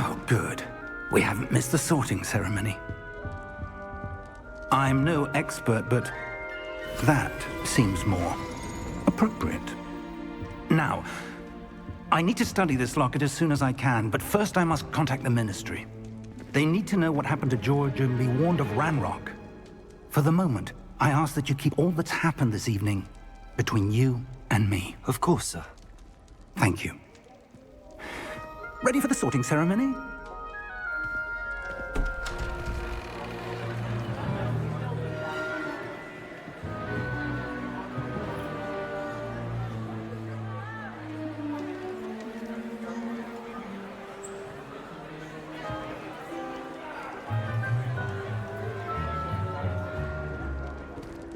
Oh, good. We haven't missed the sorting ceremony. I'm no expert, but that seems more appropriate. Now, I need to study this locket as soon as I can, but first I must contact the Ministry. They need to know what happened to George and be warned of Ranrock. For the moment, I ask that you keep all that's happened this evening between you and me. Of course, sir. Thank you. Ready for the sorting ceremony?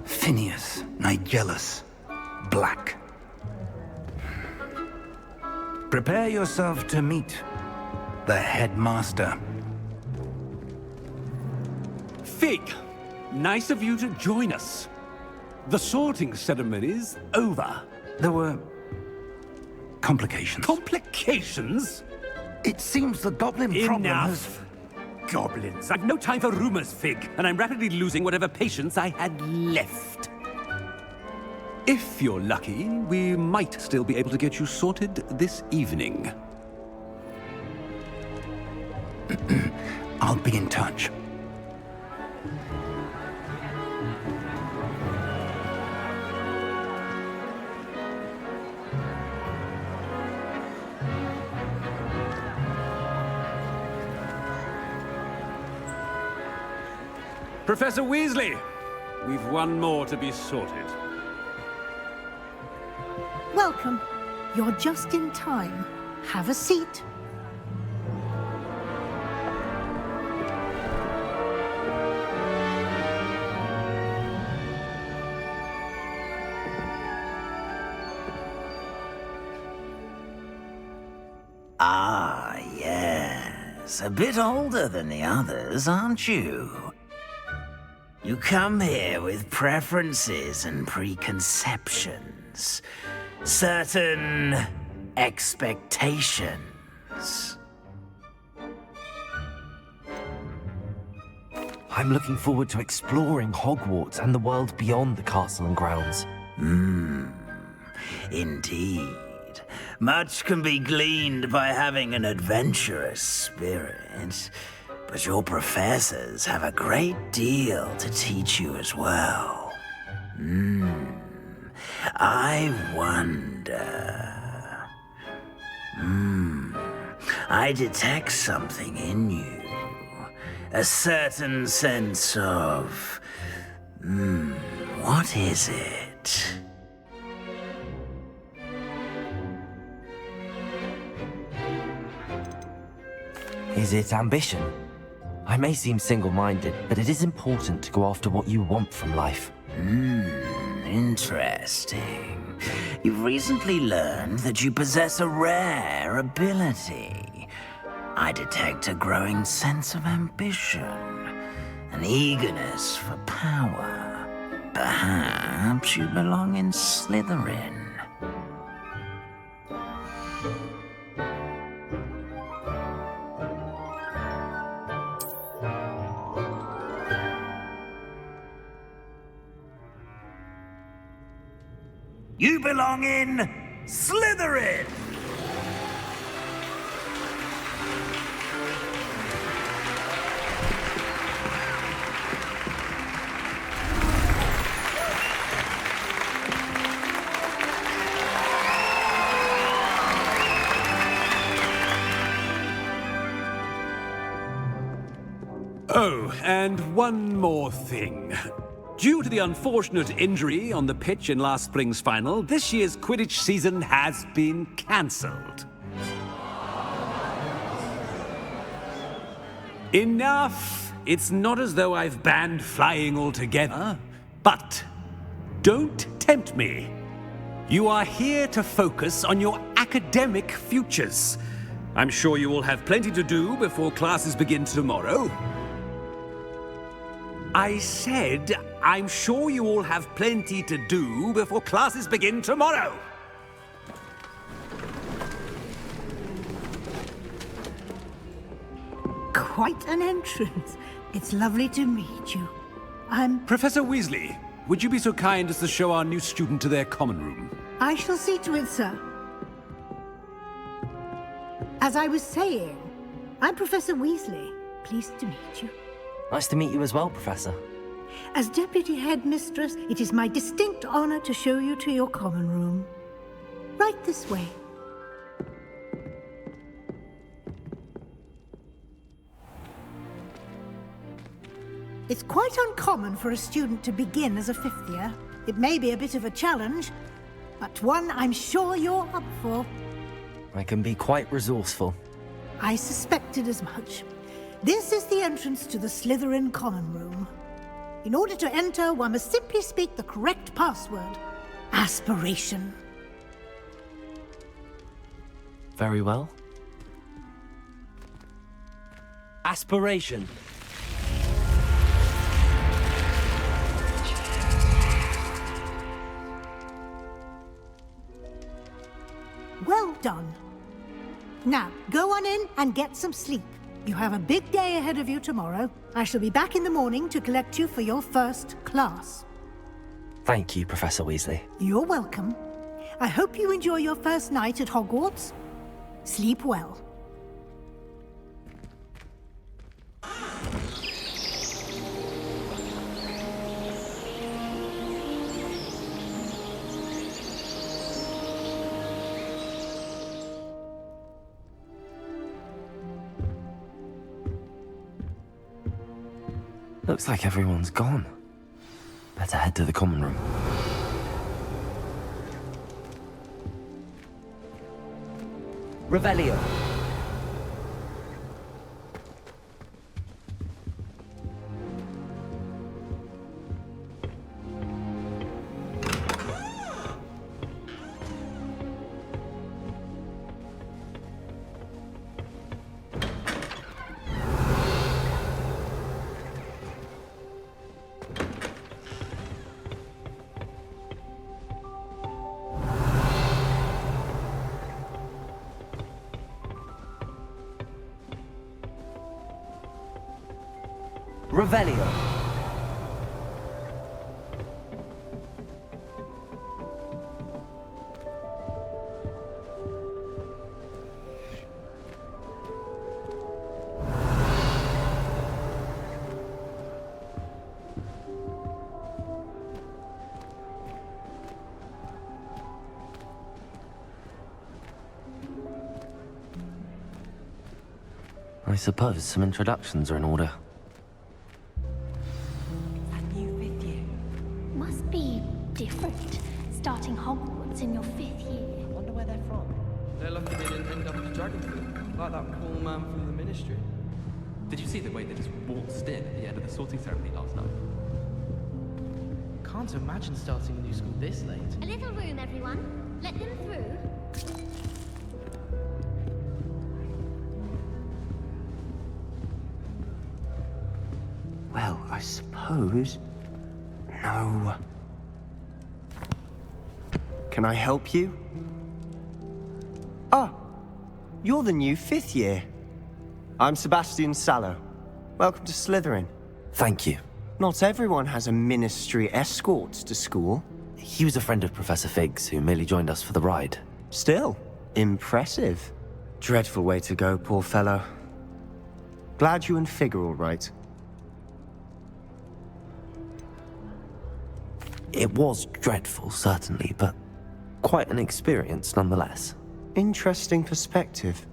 Phineas, Nigellus, Black. Prepare yourself to meet the headmaster. Fig, nice of you to join us. The sorting ceremony's over. There were complications. Complications? It seems the goblin problem has... Enough! Goblins. I've no time for rumors, Fig, and I'm rapidly losing whatever patience I had left. If you're lucky, we might still be able to get you sorted this evening. I'll be in touch. Professor Weasley, we've one more to be sorted. Welcome. You're just in time. Have a seat. Ah, yes. A bit older than the others, aren't you? You come here with preferences and preconceptions. Certain expectations. I'm looking forward to exploring Hogwarts and the world beyond the castle and grounds. Indeed. Much can be gleaned by having an adventurous spirit, but your professors have a great deal to teach you as well. I wonder... I detect something in you. A certain sense of... what is it? Is it ambition? I may seem single-minded, but it is important to go after what you want from life. Interesting. You've recently learned that you possess a rare ability. I detect a growing sense of ambition, an eagerness for power. Perhaps you belong in Slytherin. You belong in Slytherin! Oh, and one more thing. Due to the unfortunate injury on the pitch in last spring's final, this year's Quidditch season has been cancelled. Enough! It's not as though I've banned flying altogether, but don't tempt me. You are here to focus on your academic futures. I'm sure you will have plenty to do before classes begin tomorrow. I said, I'm sure you all have plenty to do before classes begin tomorrow. quite an entrance. It's lovely to meet you. I'm... Professor Weasley, would you be so kind as to show our new student to their common room? I shall see to it, sir. As I was saying, I'm Professor Weasley. Pleased to meet you. Nice to meet you as well, Professor. As Deputy Headmistress, it is my distinct honor to show you to your common room. Right this way. It's quite uncommon for a student to begin as a fifth year. It may be a bit of a challenge, but one I'm sure you're up for. I can be quite resourceful. I suspected as much. This is the entrance to the Slytherin common room. In order to enter, one must simply speak the correct password. Aspiration. Very well. Aspiration. Well done. Now, go on in and get some sleep. You have a big day ahead of you tomorrow. I shall be back in the morning to collect you for your first class. Thank you, Professor Weasley. You're welcome. I hope you enjoy your first night at Hogwarts. Sleep well. Looks like everyone's gone. Better head to the common room. Revelio. Revelio. I suppose some introductions are in order. Must be different, starting Hogwarts in your 5th year. I wonder where they're from. They're lucky they didn't end up as Dragonfruit, like that poor man from the Ministry. Did you see the way they just waltzed in at the end of the sorting ceremony last night? Can't imagine starting a new school this late. A little room, everyone. Let them through. Well, I suppose... No. Can I help you? Ah, you're the new 5th year. I'm Sebastian Sallow. Welcome to Slytherin. Thank you. Not everyone has a ministry escort to school. He was a friend of Professor Fig's who merely joined us for the ride. Still, impressive. Dreadful way to go, poor fellow. Glad you and Fig are all right. It was dreadful, certainly, but quite an experience nonetheless. Interesting perspective.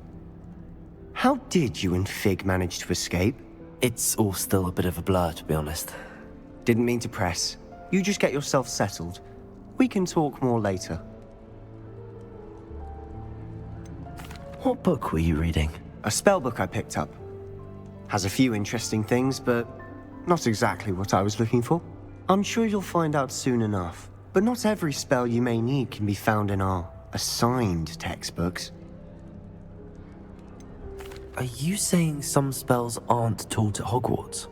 How did you and Fig manage to escape? It's all still a bit of a blur, to be honest. Didn't mean to press. You just get yourself settled. We can talk more later. What book were you reading? A spellbook I picked up. Has a few interesting things, but not exactly what I was looking for. I'm sure you'll find out soon enough. But not every spell you may need can be found in our assigned textbooks. Are you saying some spells aren't taught at Hogwarts?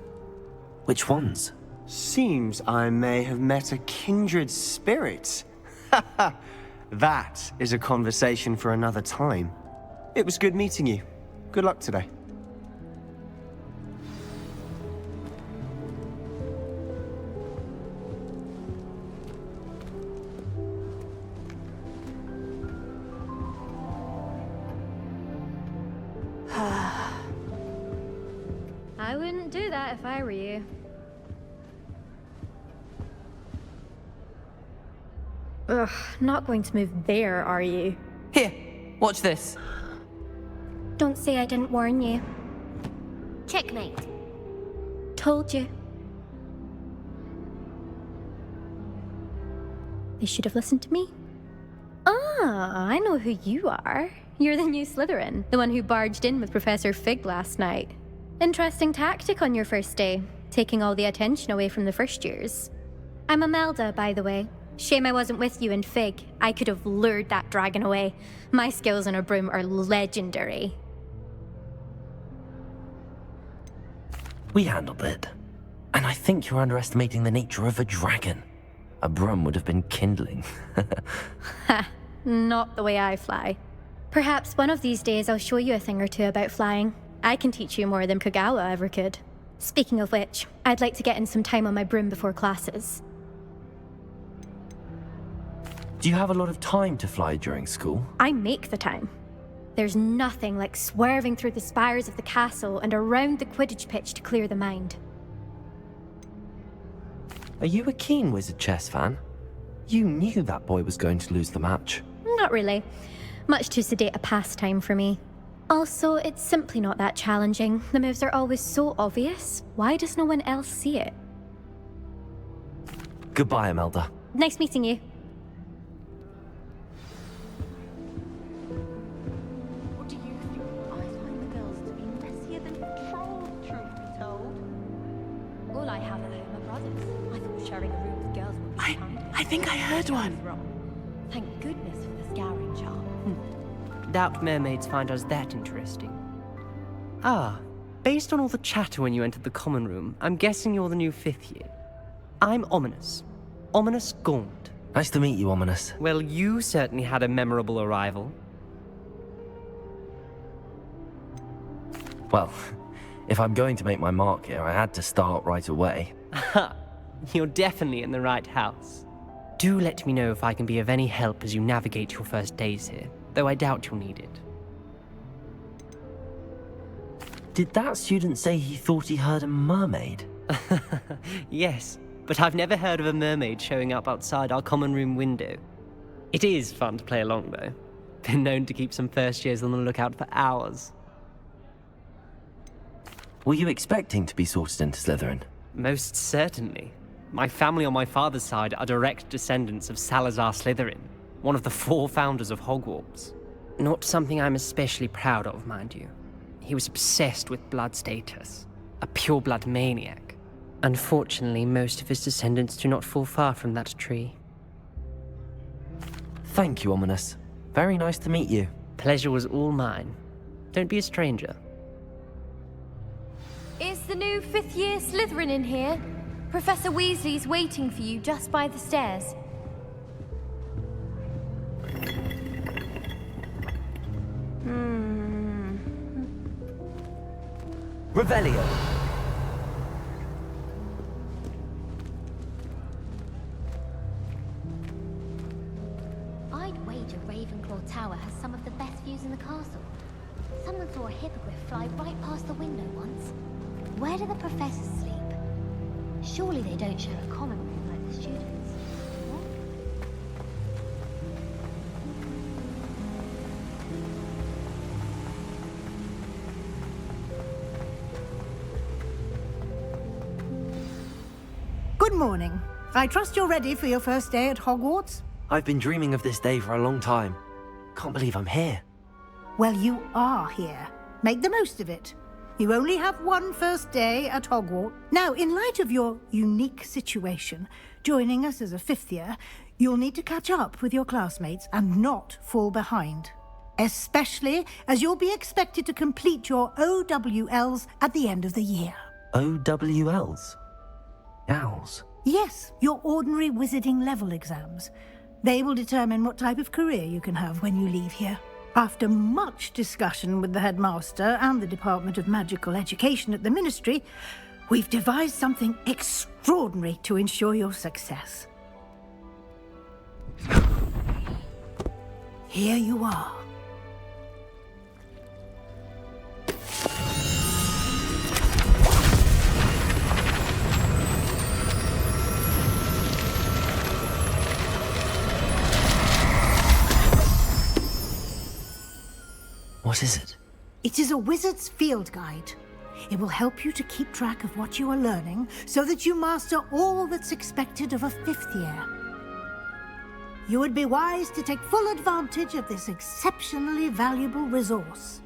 Which ones? Seems I may have met a kindred spirit. That is a conversation for another time. It was good meeting you. Good luck today. that if I were you. Ugh, not going to move there, are you? Here, watch this. Don't say I didn't warn you. Checkmate. Told you. They should have listened to me. Ah, I know who you are. You're the new Slytherin, the one who barged in with Professor Fig last night. Interesting tactic on your first day, taking all the attention away from the first years. I'm Imelda, by the way. Shame I wasn't with you in Fig. I could have lured that dragon away. My skills on a broom are legendary. We handled it. And I think you're underestimating the nature of a dragon. A broom would have been kindling. Ha, not the way I fly. Perhaps one of these days I'll show you a thing or two about flying. I can teach you more than Kagawa ever could. Speaking of which, I'd like to get in some time on my broom before classes. Do you have a lot of time to fly during school? I make the time. There's nothing like swerving through the spires of the castle and around the Quidditch pitch to clear the mind. Are you a keen Wizard chess fan? You knew that boy was going to lose the match. Not really. Much too sedate a pastime for me. Also, it's simply not that challenging. The moves are always so obvious. Why does no one else see it? Goodbye, Imelda. Nice meeting you. What do you think? I find the girls to be messier than trolls, truth be told. All I have at home are brothers. I thought sharing a room with girls would be fine. I think I heard one. Thank goodness for the scouring charm. Doubt mermaids find us that interesting. Ah, based on all the chatter when you entered the common room, I'm guessing you're the new 5th year. I'm Ominous. Ominous Gaunt. Nice to meet you, Ominous. Well, you certainly had a memorable arrival. Well, if I'm going to make my mark here, I had to start right away. Ha! You're definitely in the right house. Do let me know if I can be of any help as you navigate your first days here, though I doubt you'll need it. Did that student say he thought he heard a mermaid? Yes, but I've never heard of a mermaid showing up outside our common room window. It is fun to play along, though. Been known to keep some first years on the lookout for hours. Were you expecting to be sorted into Slytherin? Most certainly. My family on my father's side are direct descendants of Salazar Slytherin, one of the 4 founders of Hogwarts. Not something I'm especially proud of, mind you. He was obsessed with blood status, a pure-blood maniac. Unfortunately, most of his descendants do not fall far from that tree. Thank you, Ominous. Very nice to meet you. Pleasure was all mine. Don't be a stranger. Is the new 5th year Slytherin in here? Professor Weasley's waiting for you just by the stairs. Revelio. I'd wager Ravenclaw Tower has some of the best views in the castle. Someone saw a hippogriff fly right past the window once. Where do the professors sleep? Surely they don't share a common room like the students. Good morning. I trust you're ready for your first day at Hogwarts? I've been dreaming of this day for a long time. Can't believe I'm here. Well, you are here. Make the most of it. You only have one first day at Hogwarts. Now, in light of your unique situation, joining us as a 5th year, you'll need to catch up with your classmates and not fall behind. Especially as you'll be expected to complete your OWLs at the end of the year. OWLs? Owls? Yes, your ordinary wizarding level exams. They will determine what type of career you can have when you leave here. After much discussion with the headmaster and the Department of Magical Education at the Ministry, we've devised something extraordinary to ensure your success. Here you are. What is it? It is a wizard's field guide. It will help you to keep track of what you are learning so that you master all that's expected of a 5th year. You would be wise to take full advantage of this exceptionally valuable resource.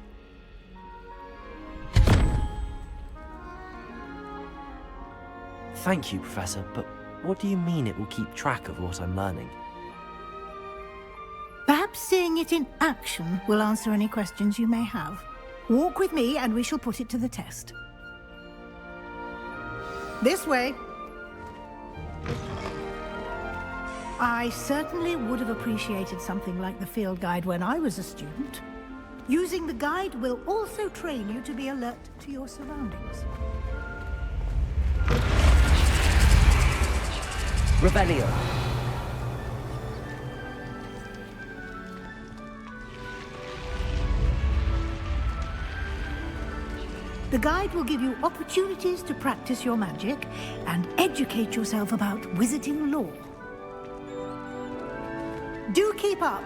Thank you, Professor, but what do you mean it will keep track of what I'm learning? Perhaps seeing it in action will answer any questions you may have. Walk with me and we shall put it to the test. This way. I certainly would have appreciated something like the field guide when I was a student. Using the guide will also train you to be alert to your surroundings. Revelio. The guide will give you opportunities to practice your magic and educate yourself about wizarding lore. Do keep up.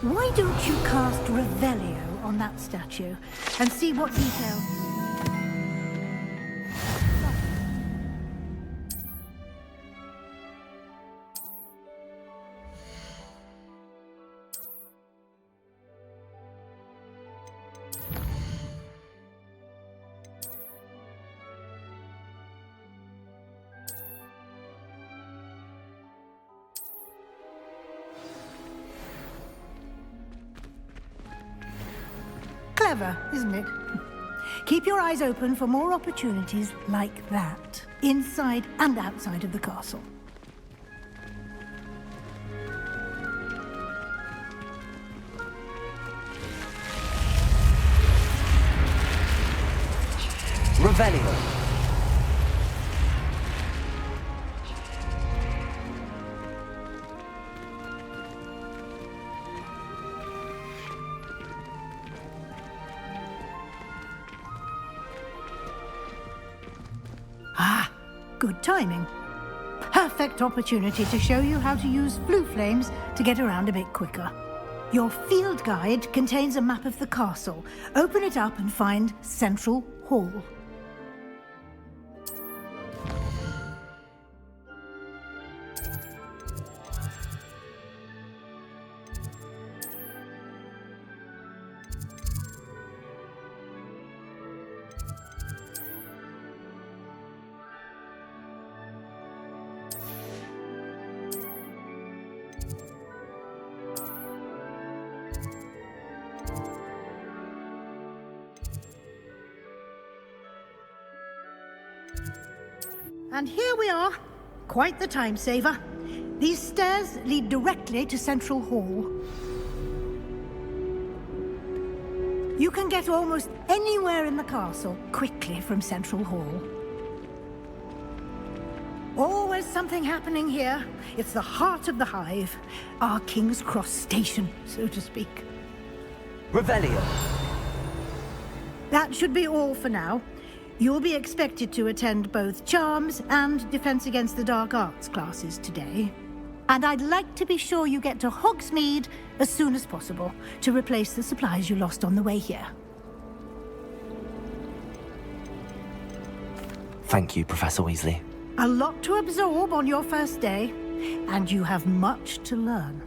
Why don't you cast Revelio on that statue and see what detail... Clever, isn't it? Keep your eyes open for more opportunities like that, inside and outside of the castle. Revelio. Good timing. Perfect opportunity to show you how to use blue flames to get around a bit quicker. Your field guide contains a map of the castle. Open it up and find Central Hall. And here we are. Quite the time saver. These stairs lead directly to Central Hall. You can get almost anywhere in the castle quickly from Central Hall. Always something happening here. It's the heart of the hive. Our King's Cross station, so to speak. Revelio. That should be all for now. You'll be expected to attend both Charms and Defense Against the Dark Arts classes today. And I'd like to be sure you get to Hogsmeade as soon as possible to replace the supplies you lost on the way here. Thank you, Professor Weasley. A lot to absorb on your first day, and you have much to learn.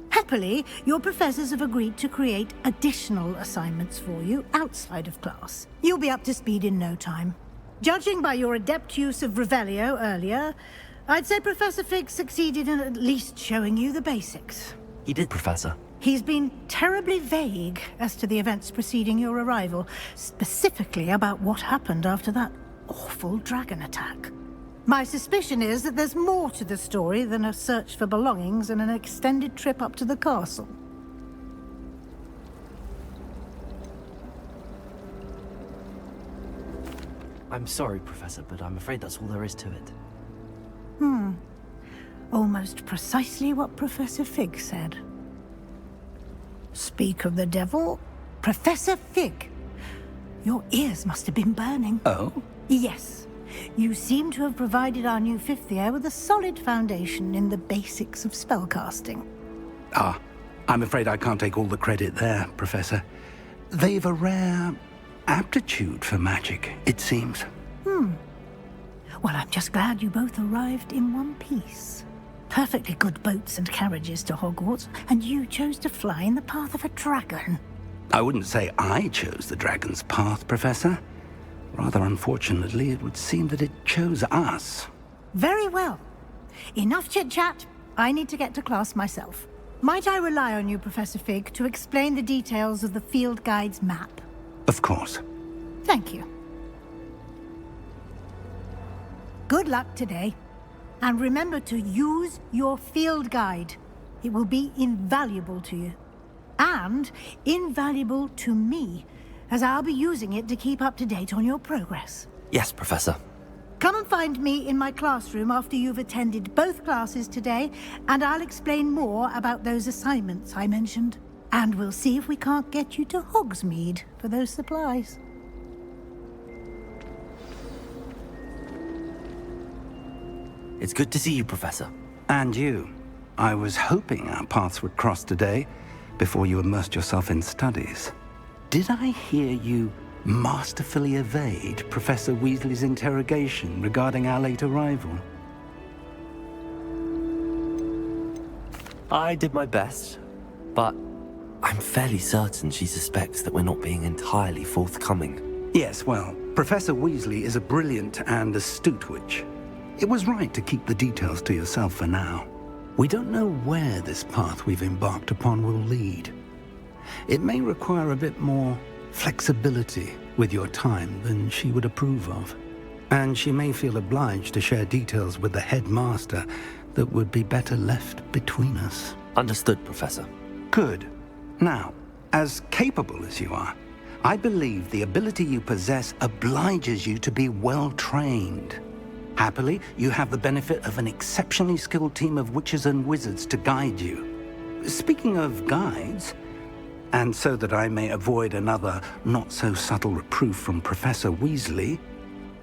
Happily, your professors have agreed to create additional assignments for you outside of class. You'll be up to speed in no time. Judging by your adept use of Revelio earlier, I'd say Professor Fig succeeded in at least showing you the basics. He did, Professor. He's been terribly vague as to the events preceding your arrival, specifically about what happened after that awful dragon attack. My suspicion is that there's more to the story than a search for belongings and an extended trip up to the castle. I'm sorry, Professor, but I'm afraid that's all there is to it. Almost precisely what Professor Fig said. Speak of the devil, Professor Fig. Your ears must have been burning. Oh? Yes. You seem to have provided our new 5th year with a solid foundation in the basics of spellcasting. Ah, I'm afraid I can't take all the credit there, Professor. They've a rare aptitude for magic, it seems. Well, I'm just glad you both arrived in one piece. Perfectly good boats and carriages to Hogwarts, and you chose to fly in the path of a dragon. I wouldn't say I chose the dragon's path, Professor. Rather unfortunately, it would seem that it chose us. Very well. Enough chit-chat. I need to get to class myself. Might I rely on you, Professor Fig, to explain the details of the field guide's map? Of course. Thank you. Good luck today. And remember to use your field guide. It will be invaluable to you. And invaluable to me, as I'll be using it to keep up to date on your progress. Yes, Professor. Come and find me in my classroom after you've attended both classes today, and I'll explain more about those assignments I mentioned. And we'll see if we can't get you to Hogsmeade for those supplies. It's good to see you, Professor. And you. I was hoping our paths would cross today, before you immersed yourself in studies. Did I hear you masterfully evade Professor Weasley's interrogation regarding our late arrival? I did my best, but I'm fairly certain she suspects that we're not being entirely forthcoming. Yes, well, Professor Weasley is a brilliant and astute witch. It was right to keep the details to yourself for now. We don't know where this path we've embarked upon will lead. It may require a bit more flexibility with your time than she would approve of. And she may feel obliged to share details with the headmaster that would be better left between us. Understood, Professor. Good. Now, as capable as you are, I believe the ability you possess obliges you to be well trained. Happily, you have the benefit of an exceptionally skilled team of witches and wizards to guide you. Speaking of guides, and so that I may avoid another not-so-subtle reproof from Professor Weasley,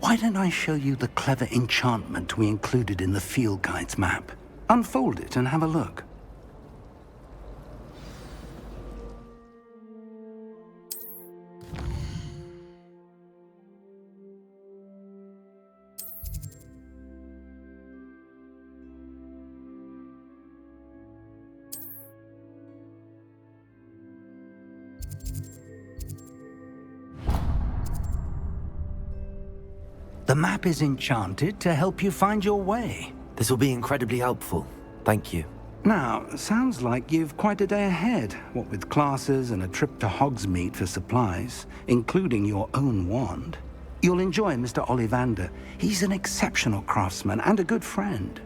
why don't I show you the clever enchantment we included in the field guide's map? Unfold it and have a look. The map is enchanted to help you find your way. This will be incredibly helpful. Thank you. Now, sounds like you've quite a day ahead, what with classes and a trip to Hogsmeade for supplies, including your own wand. You'll enjoy Mr. Ollivander. He's an exceptional craftsman and a good friend.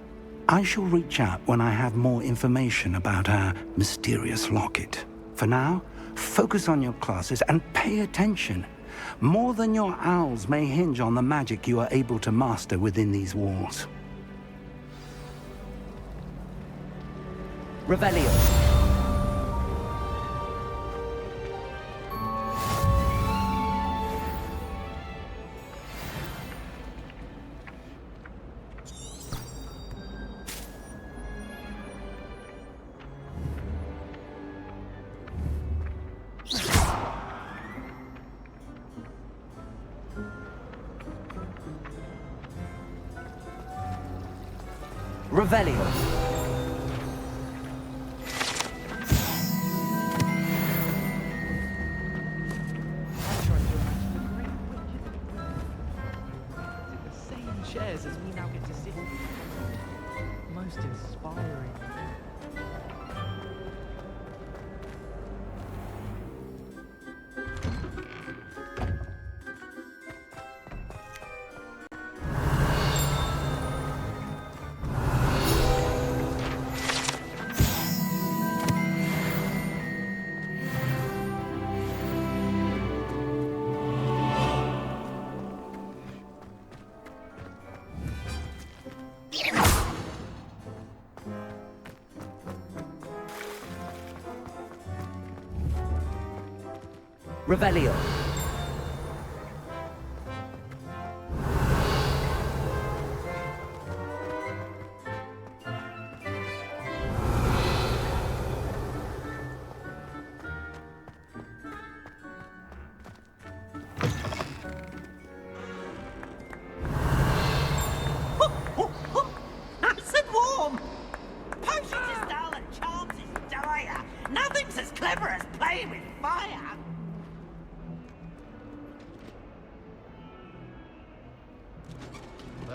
I shall reach out when I have more information about our mysterious locket. For now, focus on your classes and pay attention. More than your owls may hinge on the magic you are able to master within these walls. Revelio. Revelio. The same chairs as we now get to sit in. Most inspiring. Revelio.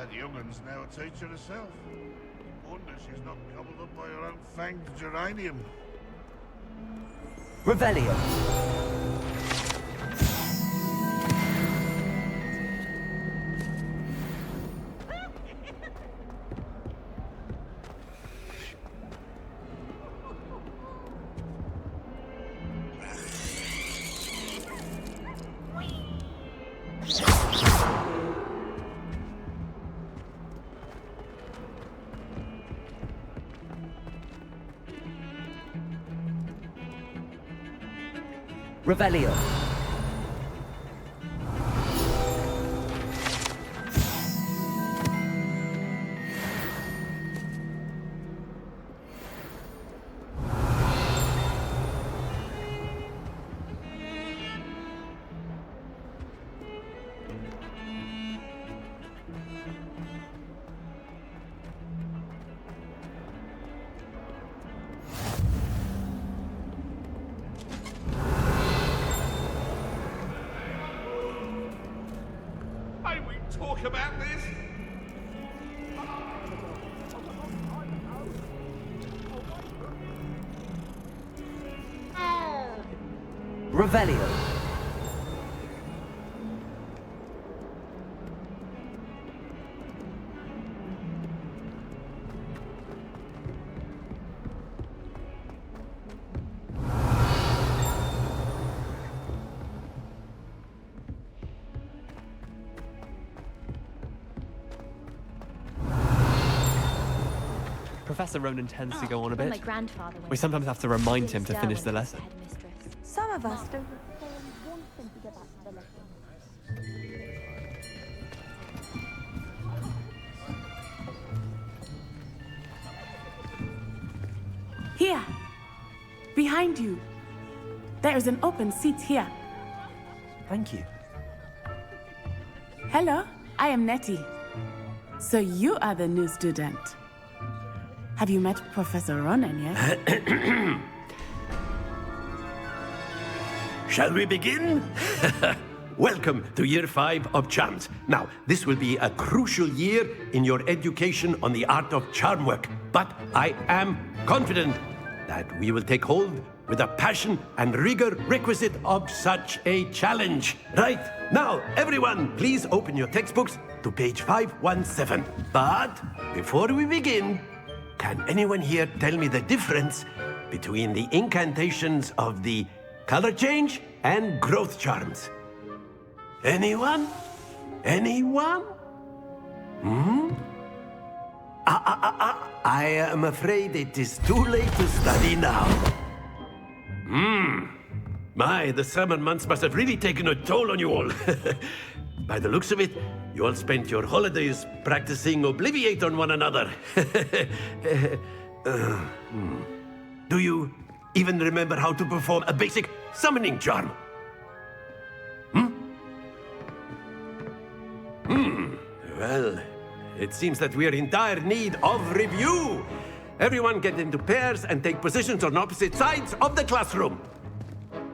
That young'un's now a teacher herself. Wonder she's not gobbled up by her own fanged geranium. Revelio. Revelio. Talk about this? Revelio. Professor Ronan tends to go on a When bit. my grandfather went We sometimes have to remind him to finish the Sterling was lesson. headmistress. Some of us don't. Wanting to get back to the lesson. Here, behind you. There is an open seat here. Thank you. Hello, I am Nettie. So you are the new student. Have you met Professor Ronan yet? Shall we begin? Welcome to Year 5 of Charms. Now, this will be a crucial year in your education on the art of charm work, but I am confident that we will take hold with the passion and rigor requisite of such a challenge. Right, now, everyone, please open your textbooks to page 517. But before we begin, can anyone here tell me the difference between the incantations of the color change and growth charms? Anyone? Anyone? I am afraid it is too late to study now. My, the summer months must have really taken a toll on you all. By the looks of it, you all spent your holidays practicing Obliviate on one another. Do you even remember how to perform a basic summoning charm? Well, it seems that we are in dire need of review. Everyone get into pairs and take positions on opposite sides of the classroom.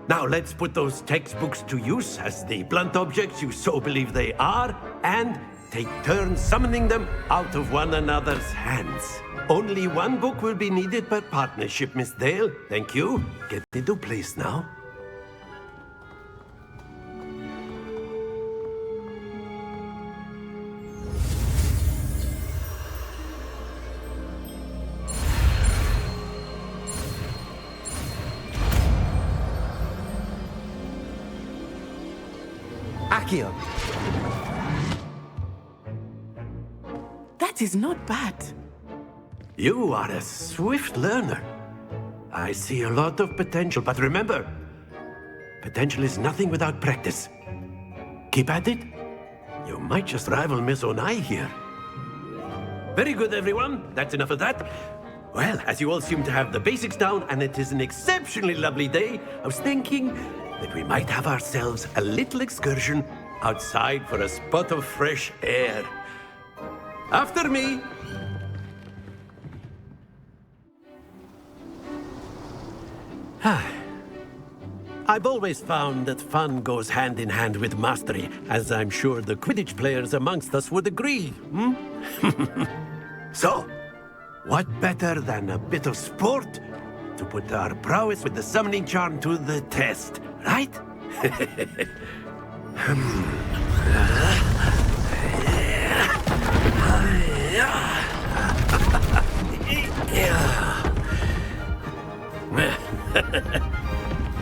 Now let's put those textbooks to use as the blunt objects you so believe they are, and take turns summoning them out of one another's hands. Only one book will be needed per partnership, Miss Dale. Thank you. Get into place now. Accio. That is not bad. You are a swift learner. I see a lot of potential, but remember, potential is nothing without practice. Keep at it. You might just rival Miss Onai here. Very good, everyone. That's enough of that. Well, as you all seem to have the basics down, and it is an exceptionally lovely day, I was thinking that we might have ourselves a little excursion outside for a spot of fresh air. After me. I've always found that fun goes hand in hand with mastery, as I'm sure the Quidditch players amongst us would agree. So, what better than a bit of sport to put our prowess with the summoning charm to the test, right?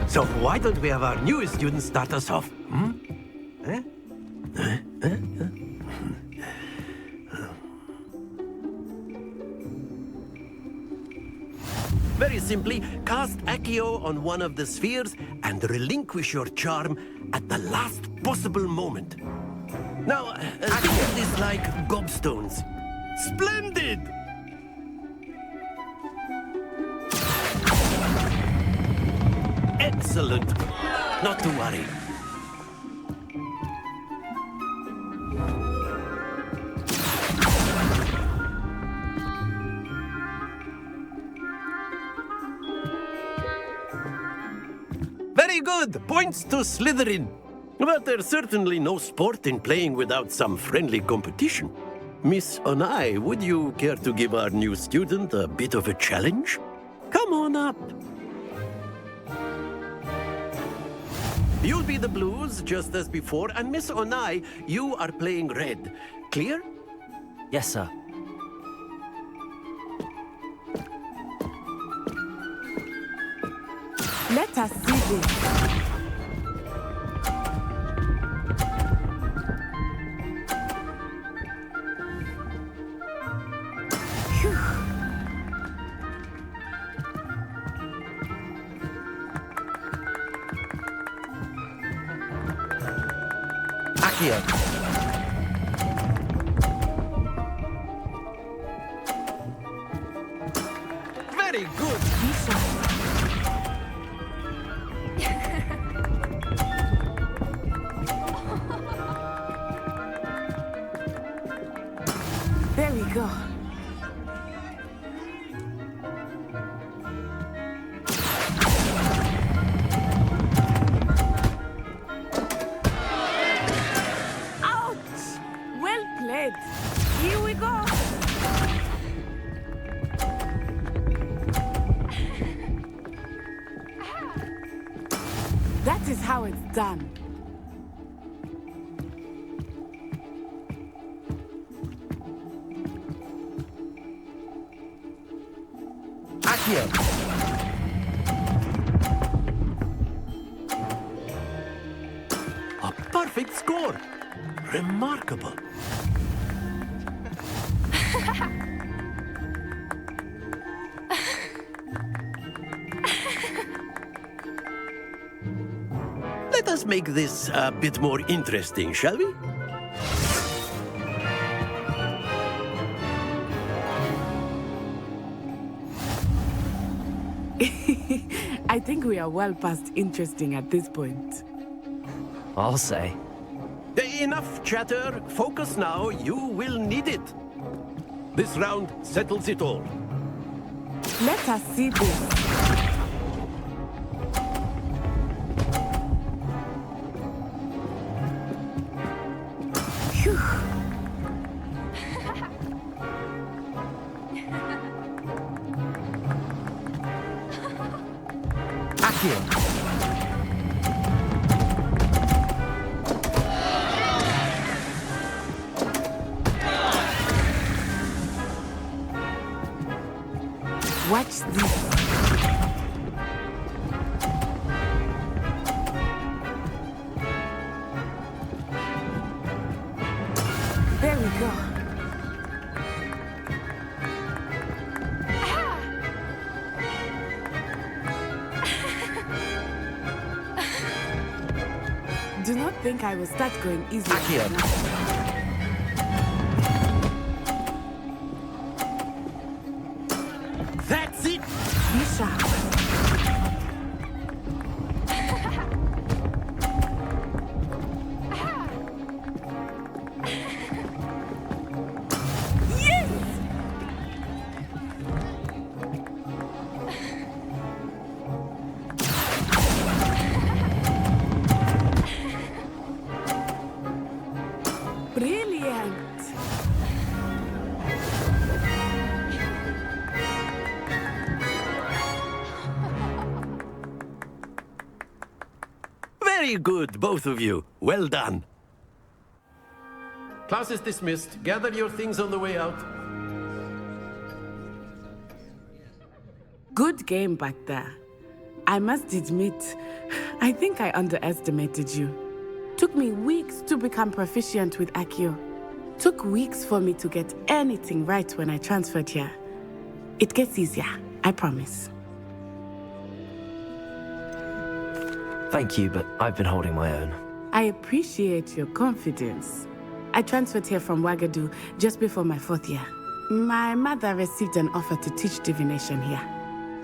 So why don't we have our newest student start us off? Very simply, cast Accio on one of the spheres and relinquish your charm at the last possible moment. Now, think of this like gobstones. Splendid! Excellent. Not to worry. Very good. Points to Slytherin. But there's certainly no sport in playing without some friendly competition. Miss Onai, would you care to give our new student a bit of a challenge? Come on up. You'll be the blues, just as before, and Miss Onai, you are playing red. Clear? Yes, sir. Let us see this. Accio. Very good. There we go. Ouch! Well played. Here we go. That is how it's done. Accio. A perfect score. Remarkable. Let us make this a bit more interesting, shall we? I think we are well past interesting at this point. I'll say. Enough chatter. Focus now. You will need it. This round settles it all. Let us see this. Phew. Accio. Watch this. There we go. Do not think I will start going easy. Accio. That's it. Be sharp. Yes! Very good, both of you. Well done. Class is dismissed. Gather your things on the way out. Good game back there. I must admit, I think I underestimated you. Took me weeks to become proficient with Accio. Took weeks for me to get anything right when I transferred here. It gets easier, I promise. Thank you, but I've been holding my own. I appreciate your confidence. I transferred here from Wagadu just before my 4th year. My mother received an offer to teach divination here.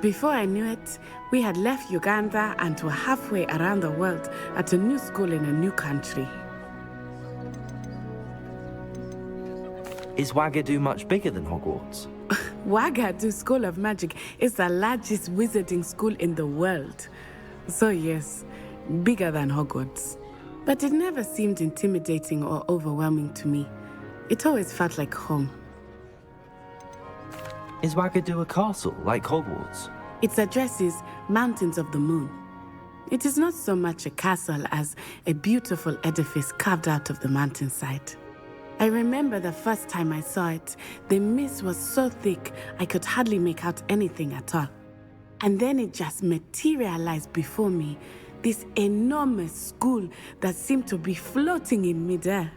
Before I knew it, we had left Uganda and were halfway around the world at a new school in a new country. Is Wagadu much bigger than Hogwarts? Wagadu School of Magic is the largest wizarding school in the world. So yes, bigger than Hogwarts. But it never seemed intimidating or overwhelming to me. It always felt like home. Is Wagadu a castle, like Hogwarts? Its address is Mountains of the Moon. It is not so much a castle as a beautiful edifice carved out of the mountainside. I remember the first time I saw it, the mist was so thick I could hardly make out anything at all. And then it just materialized before me, this enormous school that seemed to be floating in midair.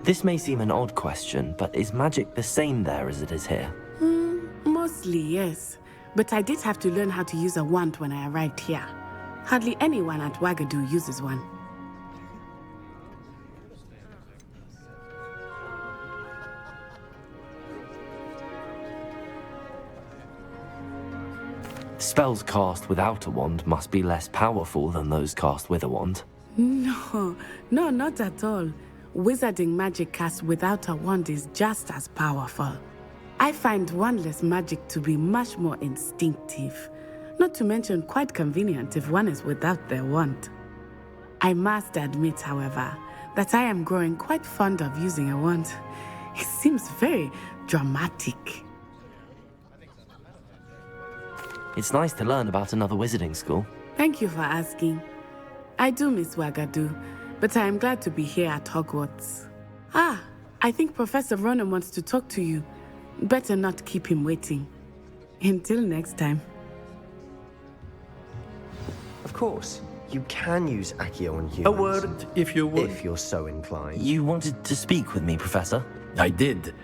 This may seem an odd question, but is magic the same there as it is here? Mostly, yes. But I did have to learn how to use a wand when I arrived here. Hardly anyone at Wagadu uses one. Spells cast without a wand must be less powerful than those cast with a wand. No, not at all. Wizarding magic cast without a wand is just as powerful. I find wandless magic to be much more instinctive, not to mention quite convenient if one is without their wand. I must admit, however, that I am growing quite fond of using a wand. It seems very dramatic. It's nice to learn about another wizarding school. Thank you for asking. I do miss Wagadu, but I am glad to be here at Hogwarts. I think Professor Ronan wants to talk to you. Better not keep him waiting. Until next time. Of course, you can use Accio on humans. A word, if you would. If you're so inclined. You wanted to speak with me, Professor? I did.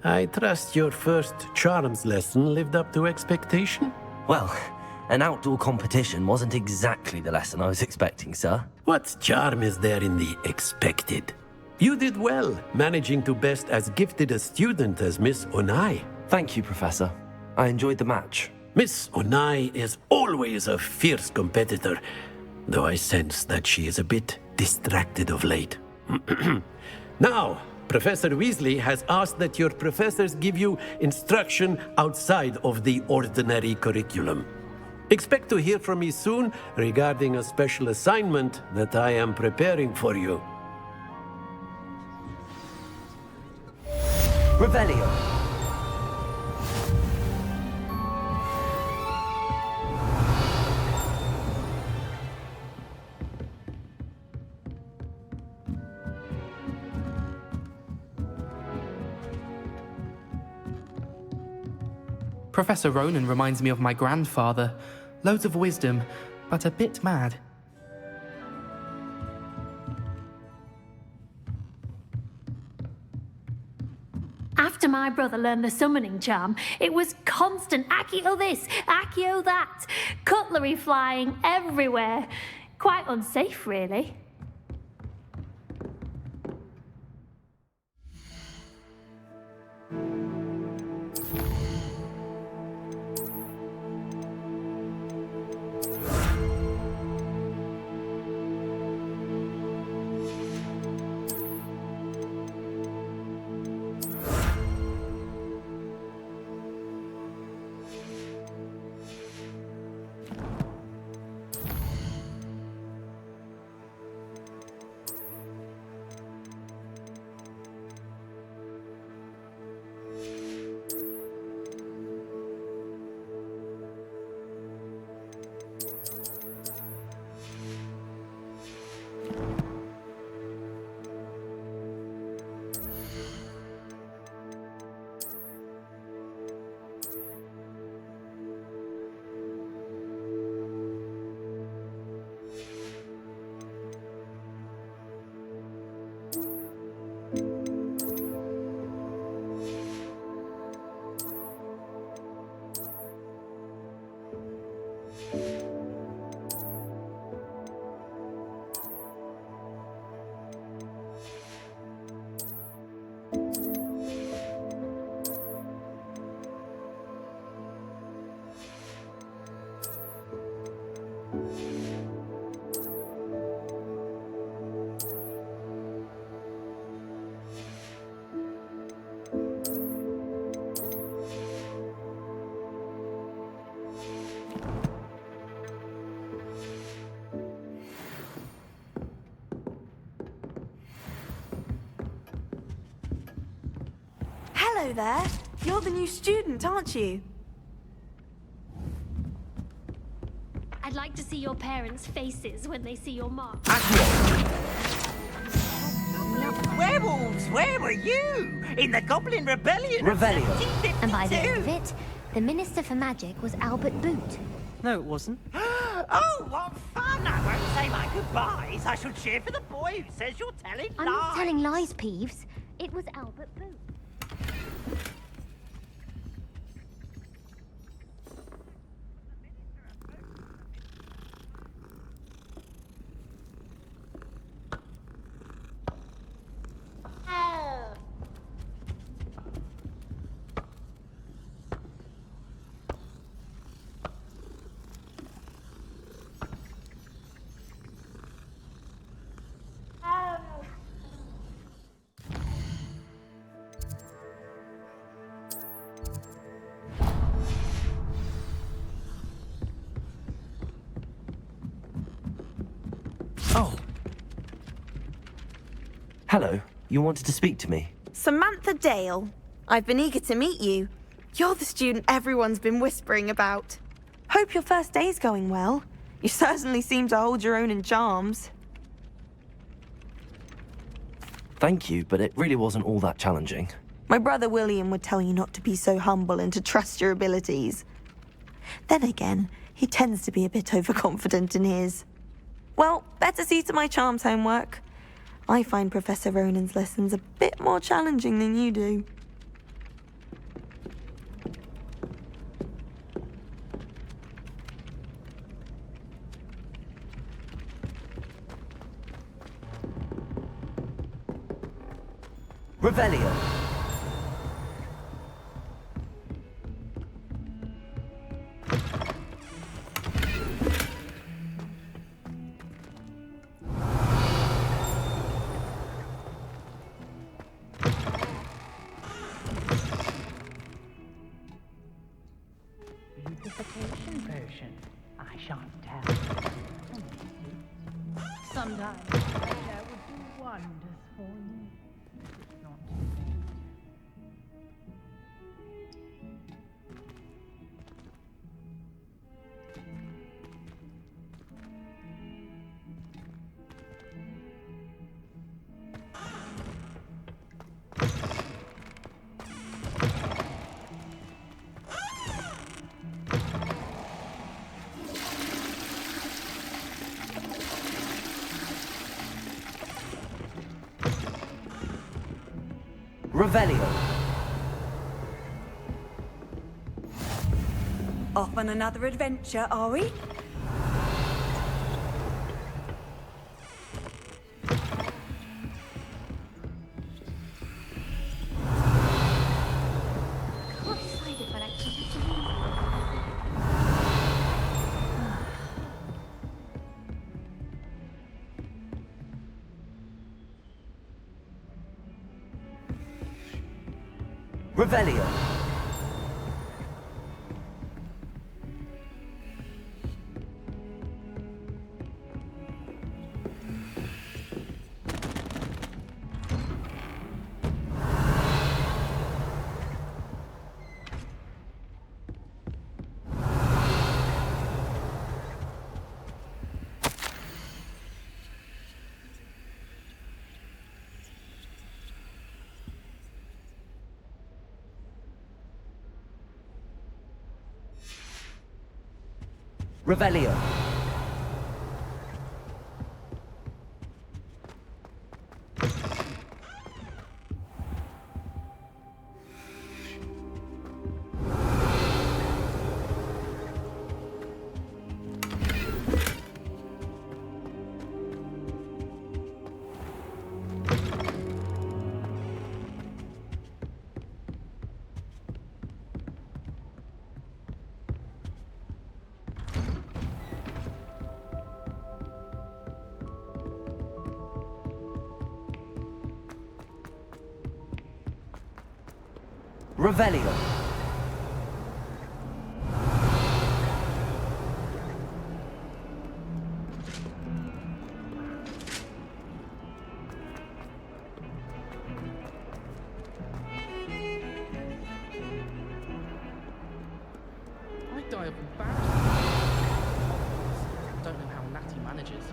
I trust your first charms lesson lived up to expectation? Well, an outdoor competition wasn't exactly the lesson I was expecting, sir. What charm is there in the expected? You did well, managing to best as gifted a student as Miss Onai. Thank you, Professor. I enjoyed the match. Miss Onai is always a fierce competitor, though I sense that she is a bit distracted of late. Now, Professor Weasley has asked that your professors give you instruction outside of the ordinary curriculum. Expect to hear from me soon regarding a special assignment that I am preparing for you. Revelio. Professor Ronan reminds me of my grandfather. Loads of wisdom, but a bit mad. After my brother learned the summoning charm, it was constant Accio this, Accio that, cutlery flying everywhere. Quite unsafe, really. Hello there. You're the new student, aren't you? I'd like to see your parents' faces when they see your mark. Werewolves, where were you? In the Goblin Rebellion of Revelio. 1752. And by the end of it, the Minister for Magic was Albert Boot. No, it wasn't. Oh, what fun! I won't say my goodbyes. I shall cheer for the boy who says you're telling I'm lies. not telling lies, Peeves. It was Albert Boot. Oh. Hello. You wanted to speak to me? Samantha Dale. I've been eager to meet you. You're the student everyone's been whispering about. Hope your first day's going well. You certainly seem to hold your own in charms. Thank you, but it really wasn't all that challenging. My brother William would tell you not to be so humble and to trust your abilities. Then again, he tends to be a bit overconfident in his. Well, better see to my charms homework. I find Professor Ronan's lessons a bit more challenging than you do. Revelio. Beautification potion. I shan't tell. Sometimes pleasure would do wonders for you. It's not too late. Revelio. Off on another adventure, are we? Revelio. Revelio. Revelio. Don't know how Natty manages.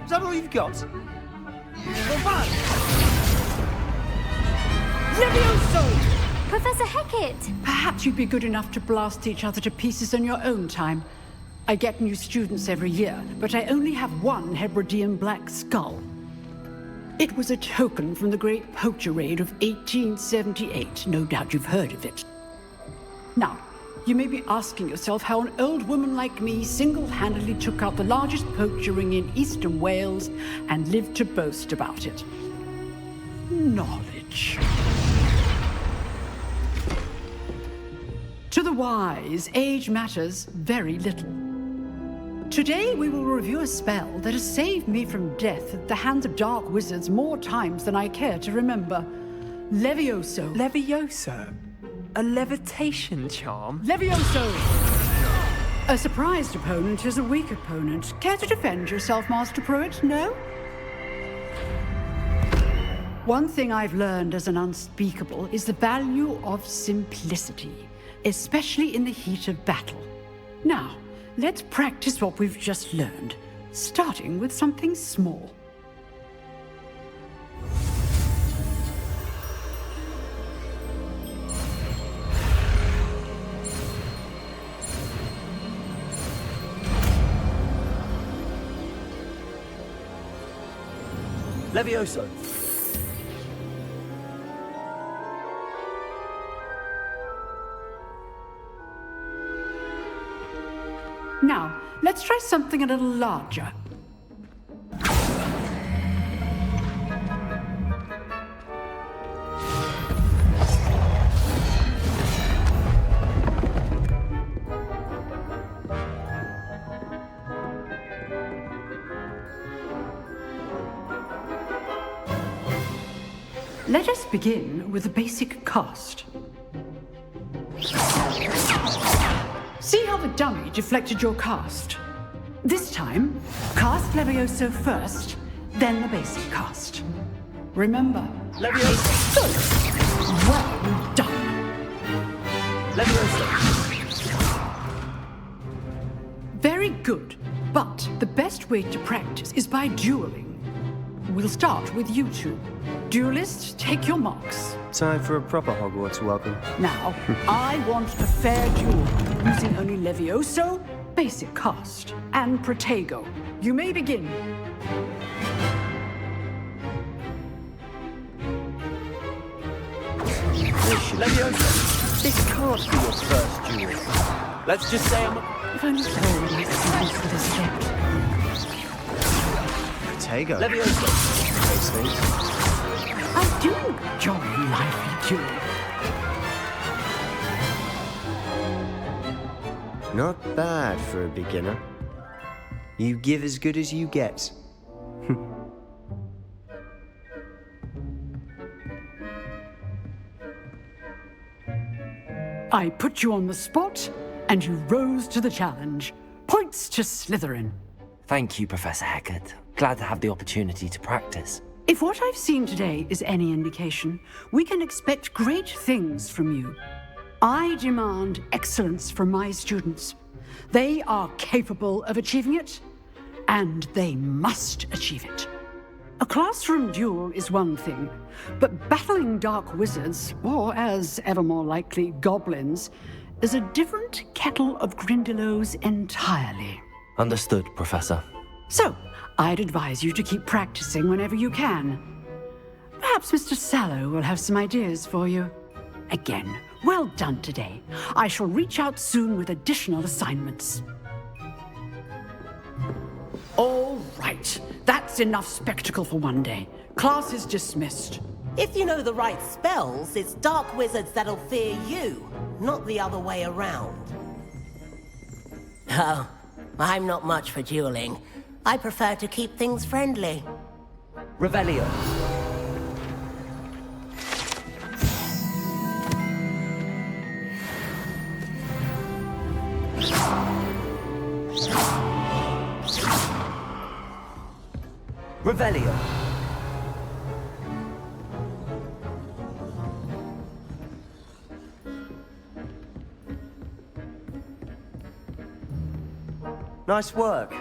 Is that all you've got? Levioso! Professor Hecat! Perhaps you'd be good enough to blast each other to pieces on your own time. I get new students every year, but I only have one Hebridean black skull. It was a token from the Great Poacher Raid of 1878. No doubt you've heard of it. Now, you may be asking yourself how an old woman like me single-handedly took out the largest poacher ring in eastern Wales and lived to boast about it. Knowledge. To the wise, age matters very little. Today we will review a spell that has saved me from death at the hands of dark wizards more times than I care to remember. Levioso. Levioso? A levitation charm? Levioso! A surprised opponent is a weak opponent. Care to defend yourself, Master Pruitt? No? One thing I've learned as an unspeakable is the value of simplicity, especially in the heat of battle. Now, let's practice what we've just learned, starting with something small. Levioso. Now, let's try something a little larger. Let us begin with the basic cast. See how the dummy deflected your cast? This time, cast Levioso first, then the basic cast. Remember, Levioso! Well done! Levioso! Very good, but the best way to practice is by dueling. We'll start with you two. Duelists, take your marks. Time for a proper Hogwarts welcome. Now, I want a fair duel, using only Levioso, basic cast, and Protego. You may begin. Levioso! This can't be your first duel. Let's just say I'm... If only Cole my students would have slept. Protego. Levioso! I do enjoy lively dueling. Not bad for a beginner. You give as good as you get. I put you on the spot, and you rose to the challenge. Points to Slytherin. Thank you, Professor Hecat. Glad to have the opportunity to practice. If what I've seen today is any indication, we can expect great things from you. I demand excellence from my students. They are capable of achieving it, and they must achieve it. A classroom duel is one thing, but battling dark wizards, or as ever more likely, goblins, is a different kettle of Grindylows entirely. Understood, Professor. So, I'd advise you to keep practicing whenever you can. Perhaps Mr. Sallow will have some ideas for you. Again, well done today. I shall reach out soon with additional assignments. All right, that's enough spectacle for one day. Class is dismissed. If you know the right spells, it's dark wizards that'll fear you, not the other way around. Oh, I'm not much for dueling. I prefer to keep things friendly. Revelio. Revelio. Nice work.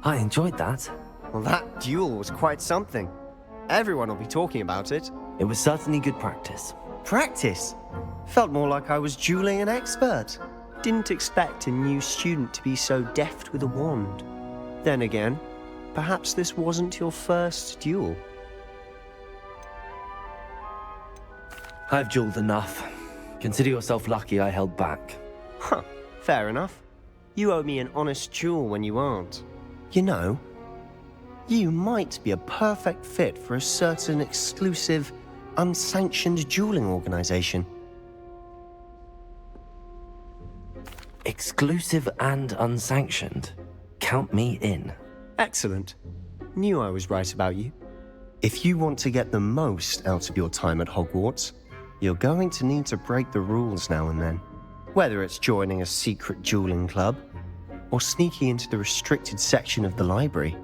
I enjoyed that. Well, that duel was quite something. Everyone will be talking about it. It was certainly good practice. Practice? Felt more like I was dueling an expert. Didn't expect a new student to be so deft with a wand. Then again, perhaps this wasn't your first duel. I've dueled enough. Consider yourself lucky I held back. Huh, fair enough. You owe me an honest duel when you aren't. You know, you might be a perfect fit for a certain exclusive, unsanctioned dueling organization. Exclusive and unsanctioned? Count me in. Excellent. Knew I was right about you. If you want to get the most out of your time at Hogwarts, you're going to need to break the rules now and then. Whether it's joining a secret dueling club, or sneaking into the restricted section of the library,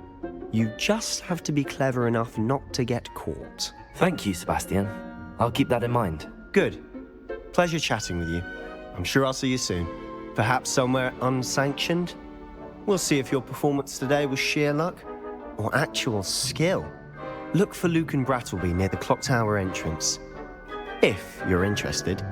you just have to be clever enough not to get caught. Thank you, Sebastian. I'll keep that in mind. Good. Pleasure chatting with you. I'm sure I'll see you soon. Perhaps somewhere unsanctioned? We'll see if your performance today was sheer luck or actual skill. Look for Luke and Brattleby near the Clock Tower entrance. If you're interested.